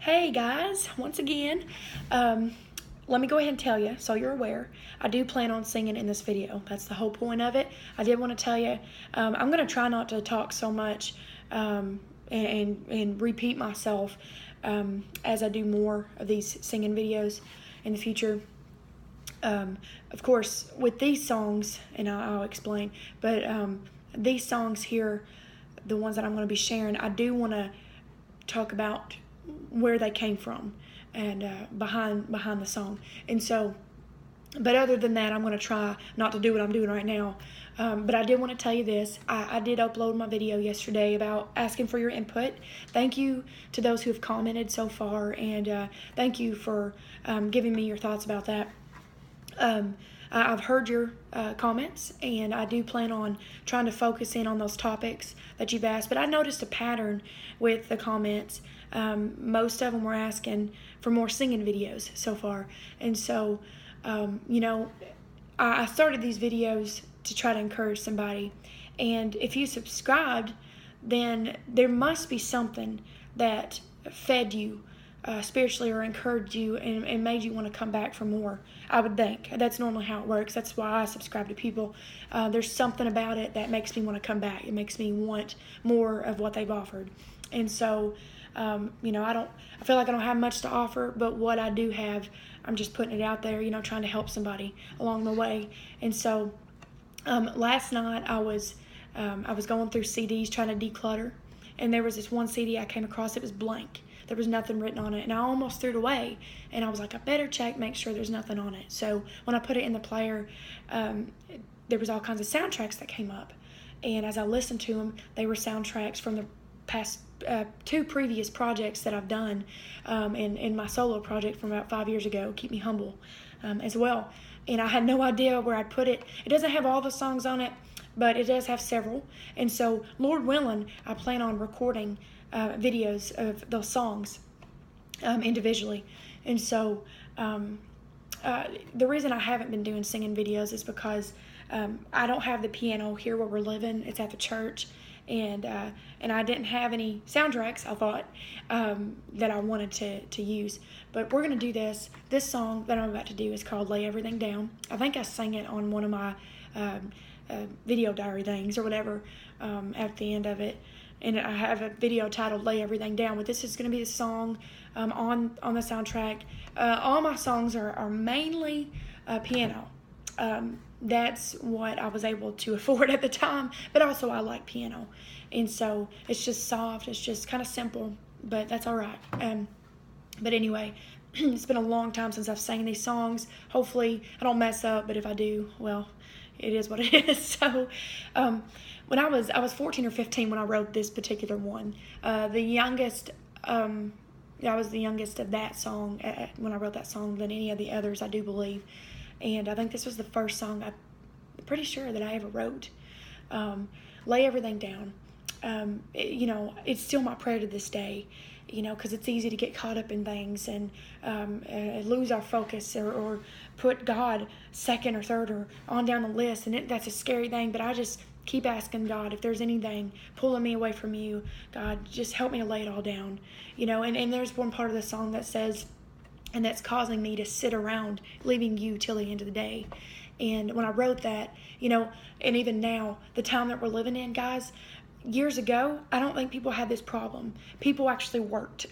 Hey guys, once again, let me go ahead and tell you so you're aware. I do plan on singing in this video. That's the whole point of it. I did want to tell you, I'm going to try not to talk so much and repeat myself as I do more of these singing videos in the future. Of course, with these songs, and I'll explain, but these songs here, the ones that I'm going to be sharing, I do want to talk about where they came from and behind the song. And so, but other than that, I'm going to try not to do what I'm doing right now. But I did want to tell you this. I did upload my video yesterday about asking for your input. Thank you to those who have commented so far, and thank you for giving me your thoughts about that. I've heard your comments, and I do plan on trying to focus in on those topics that you've asked. But I noticed a pattern with the comments. Most of them were asking for more singing videos so far. And so, I started these videos to try to encourage somebody. And if you subscribed, then there must be something that fed you spiritually or encouraged you and made you want to come back for more. I would think that's normally how it works. That's why I subscribe to people. There's something about it that makes me want to come back. It makes me want more of what they've offered. And so, I feel like I don't have much to offer, but what I do have, I'm just putting it out there, trying to help somebody along the way. And so, last night I was going through CDs trying to declutter, and there was this one CD I came across. It was blank. There was nothing written on it, and I almost threw it away. And I was like, I better check, make sure there's nothing on it. So when I put it in the player, there was all kinds of soundtracks that came up. And as I listened to them, they were soundtracks from the past two previous projects that I've done, in my solo project from about 5 years ago, Keep Me Humble, as well. And I had no idea where I'd put it. It doesn't have all the songs on it, but it does have several. And so, Lord willing, I plan on recording videos of those songs individually. And so the reason I haven't been doing singing videos is because I don't have the piano here where we're living. It's at the church, and I didn't have any soundtracks, I thought, that I wanted to use. But we're going to do this. This song that I'm about to do is called Lay Everything Down. I think I sang it on one of my video diary things or whatever at the end of it. And I have a video titled Lay Everything Down, but this is going to be the song on the soundtrack. All my songs are mainly piano. That's what I was able to afford at the time, but also I like piano. And so it's just soft, it's just kind of simple, but that's all right. But anyway, it's been a long time since I've sang these songs. Hopefully I don't mess up, but if I do, well, it is what it is. So when I was 14 or 15 when I wrote this particular one. I was the youngest of that song when I wrote that song than any of the others, I do believe. And I think this was the first song I'm pretty sure that I ever wrote. Lay Everything Down. It's still my prayer to this day, because it's easy to get caught up in things and lose our focus or put God second or third or on down the list. And that's a scary thing, but I just keep asking God, if there's anything pulling me away from you, God, just help me to lay it all down. And there's one part of the song that says, and that's causing me to sit around, leaving you till the end of the day. And when I wrote that, and even now, the time that we're living in, guys, years ago, I don't think people had this problem. People actually worked.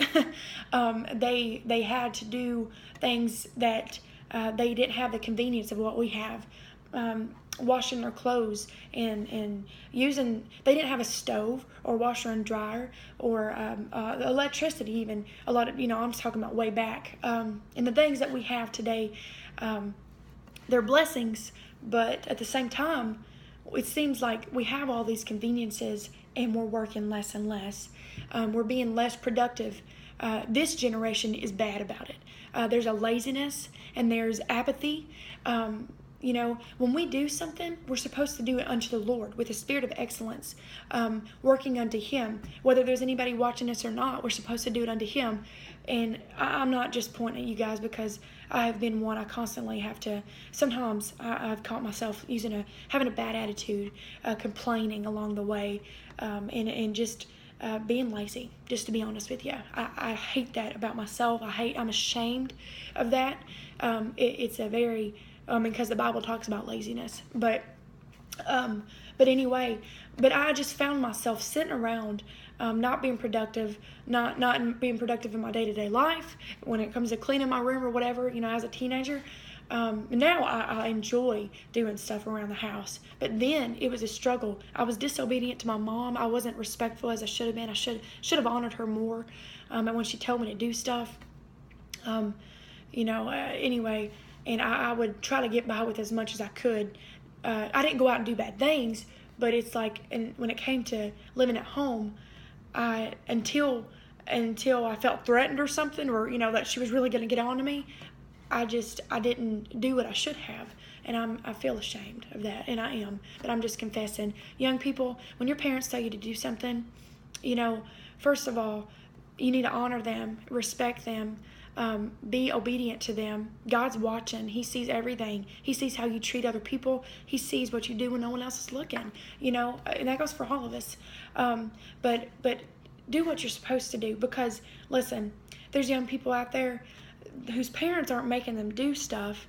They had to do things that they didn't have the convenience of what we have. Washing their clothes and using, they didn't have a stove or washer and dryer or electricity even. A lot of, I'm just talking about way back. And the things that we have today, they're blessings, but at the same time, it seems like we have all these conveniences and we're working less and less. We're being less productive. This generation is bad about it. There's a laziness and there's apathy. When we do something, we're supposed to do it unto the Lord with a spirit of excellence, working unto Him. Whether there's anybody watching us or not, we're supposed to do it unto Him. And I'm not just pointing at you guys because I have been one. I constantly have to, sometimes I've caught myself having a bad attitude, complaining along the way, and just being lazy, just to be honest with you. I hate that about myself. I'm ashamed of that. It's a very, because the Bible talks about laziness. But anyway, but I just found myself sitting around, not being productive, not being productive in my day-to-day life when it comes to cleaning my room or whatever, as a teenager. Now I enjoy doing stuff around the house, but then it was a struggle. I was disobedient to my mom. I wasn't respectful as I should have been. I should have honored her more, and when she told me to do stuff, anyway, and I would try to get by with as much as I could. I didn't go out and do bad things, but it's like, and when it came to living at home, until I felt threatened or something, or that she was really going to get on to me, I didn't do what I should have, and I feel ashamed of that, and I am, but I'm just confessing. Young people, when your parents tell you to do something, first of all, you need to honor them, respect them, be obedient to them. God's watching. He sees everything. He sees how you treat other people. He sees what you do when no one else is looking, and that goes for all of us. But do what you're supposed to do, because listen, there's young people out there whose parents aren't making them do stuff,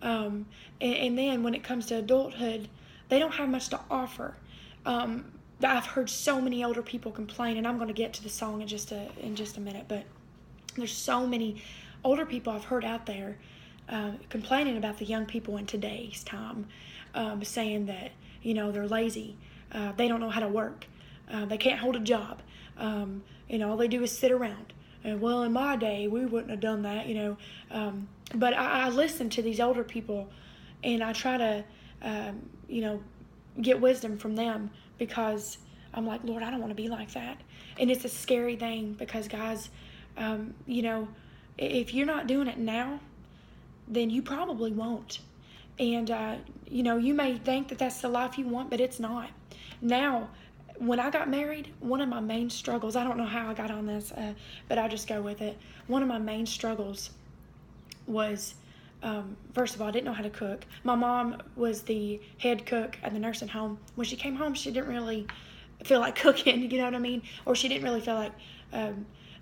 and then when it comes to adulthood, they don't have much to offer. I've heard so many older people complain, and I'm going to get to the song in just a minute, but there's so many older people I've heard out there complaining about the young people in today's time, saying that they're lazy, they don't know how to work, they can't hold a job, all they do is sit around. And well, in my day, we wouldn't have done that, But I listen to these older people, and I try to, get wisdom from them, because I'm like, Lord, I don't want to be like that. And it's a scary thing, because guys, if you're not doing it now, then you probably won't. And, you may think that that's the life you want, but it's not. Now, when I got married, one of my main struggles, I don't know how I got on this, but I just go with it. One of my main struggles was, first of all, I didn't know how to cook. My mom was the head cook at the nursing home. When she came home, she didn't really feel like cooking, you know what I mean? Or she didn't really feel like,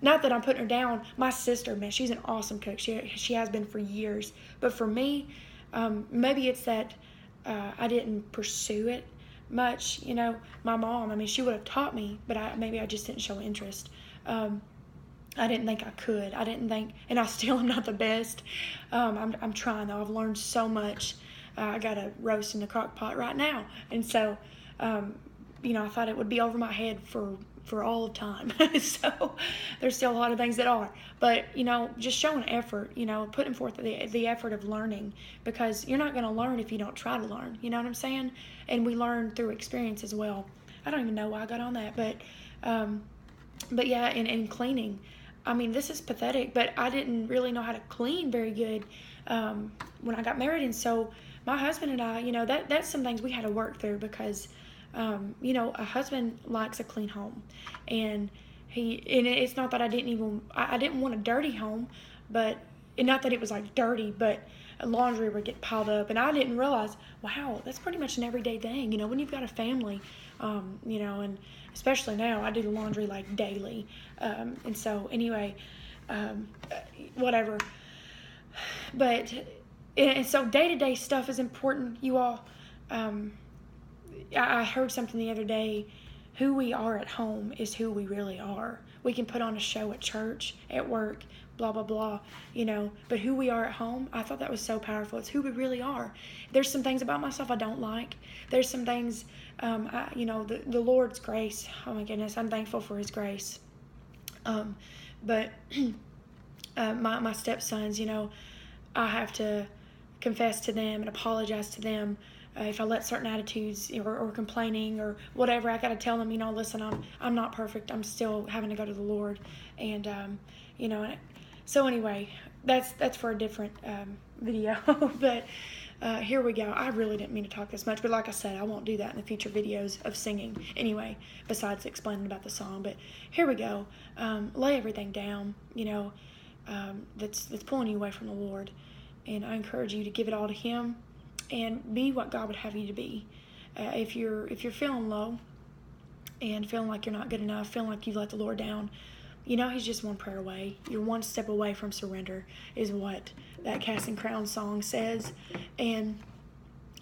not that I'm putting her down. My sister, man, she's an awesome cook. She has been for years. But for me, maybe it's that I didn't pursue it much. My mom, she would have taught me, but maybe I just didn't show interest. I didn't think I could. I didn't think, and I still am not the best. I'm trying, though. I've learned so much. I got a roast in the crock pot right now, and so I thought it would be over my head for all of time. So there's still a lot of things that are, but just showing effort, putting forth the effort of learning, because you're not going to learn if you don't try to learn. You know what I'm saying? And we learn through experience as well. I don't even know why I got on that, but yeah, and cleaning. This is pathetic, but I didn't really know how to clean very good when I got married, and so my husband and I, that's some things we had to work through, because a husband likes a clean home, and it's not that I didn't want a dirty home, but not that it was like dirty, but laundry would get piled up, and I didn't realize, wow, that's pretty much an everyday thing, when you've got a family, and especially now, I do the laundry like daily, and so anyway, whatever, but, and so day-to-day stuff is important, you all. I heard something the other day, who we are at home is who we really are. We can put on a show at church, at work, blah, blah, blah, but who we are at home, I thought that was so powerful. It's who we really are. There's some things about myself I don't like. There's some things, the Lord's grace, oh my goodness, I'm thankful for His grace. But my stepsons, I have to confess to them and apologize to them if I let certain attitudes or complaining or whatever. I got to tell them, listen, I'm not perfect. I'm still having to go to the Lord, and so anyway, that's for a different video. But here we go. I really didn't mean to talk this much, but like I said, I won't do that in the future videos of singing anyway, besides explaining about the song. But here we go. Lay everything down, that's pulling you away from the Lord, and I encourage you to give it all to Him and be what God would have you to be. If you're feeling low and feeling like you're not good enough, feeling like you let the Lord down, He's just one prayer away. You're one step away from surrender, is what that Casting Crowns song says. And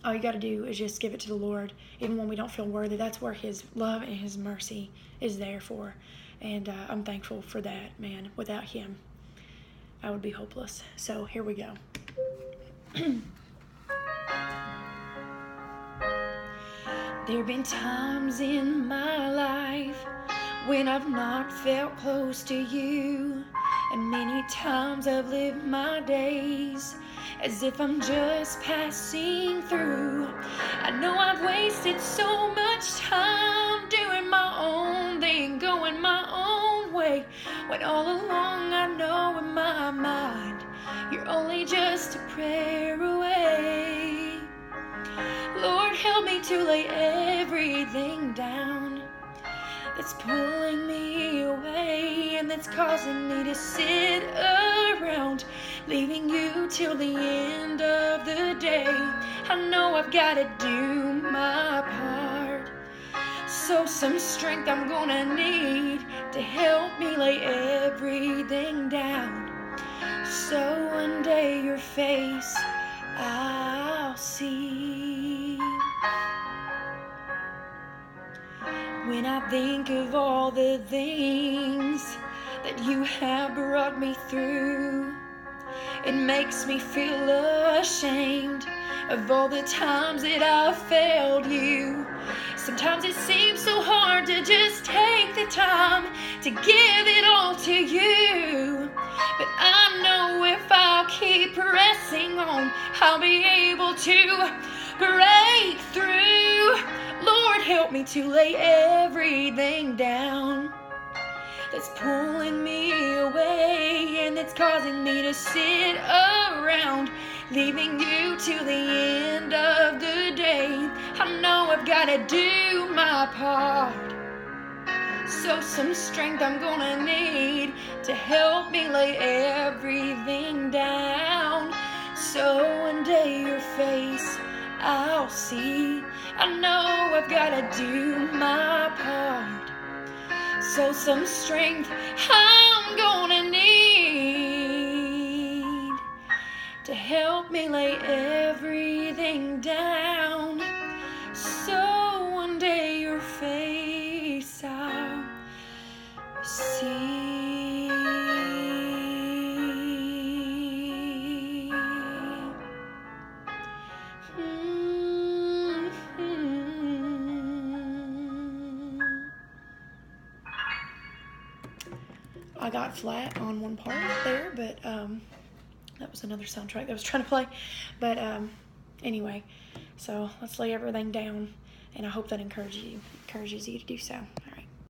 all you got to do is just give it to the Lord, even when we don't feel worthy. That's where His love and His mercy is there for. And I'm thankful for that, man. Without Him, I would be hopeless. So here we go. There have been times in my life when I've not felt close to you, and many times I've lived my days as if I'm just passing through. I know I've wasted so much time doing my own thing, going my own way, when all along I know in my mind you're only just a prayer away. Lord, help me to lay everything down that's pulling me away and that's causing me to sit around, leaving you till the end of the day. I know I've got to do my part, so some strength I'm gonna need to help me lay everything down, so one day your face I'll see. When I think of all the things that you have brought me through, it makes me feel ashamed of all the times that I've failed you. Sometimes it seems so hard to just take the time to give it all to you, but I know if I'll keep pressing on, I'll be able to break through. Lord, help me to lay everything down that's pulling me away and that's causing me to sit around, leaving you till the end of the day. I know I've got to do my part, so some strength I'm gonna need to help me lay everything down, so one day your face I'll see. I know I've got to do my part, so some strength I'm gonna need to help me lay everything down, so one day your face I'll see. I got flat on one part there, but that was another soundtrack that I was trying to play. But anyway, so let's lay everything down, and I hope that encourages you to do so.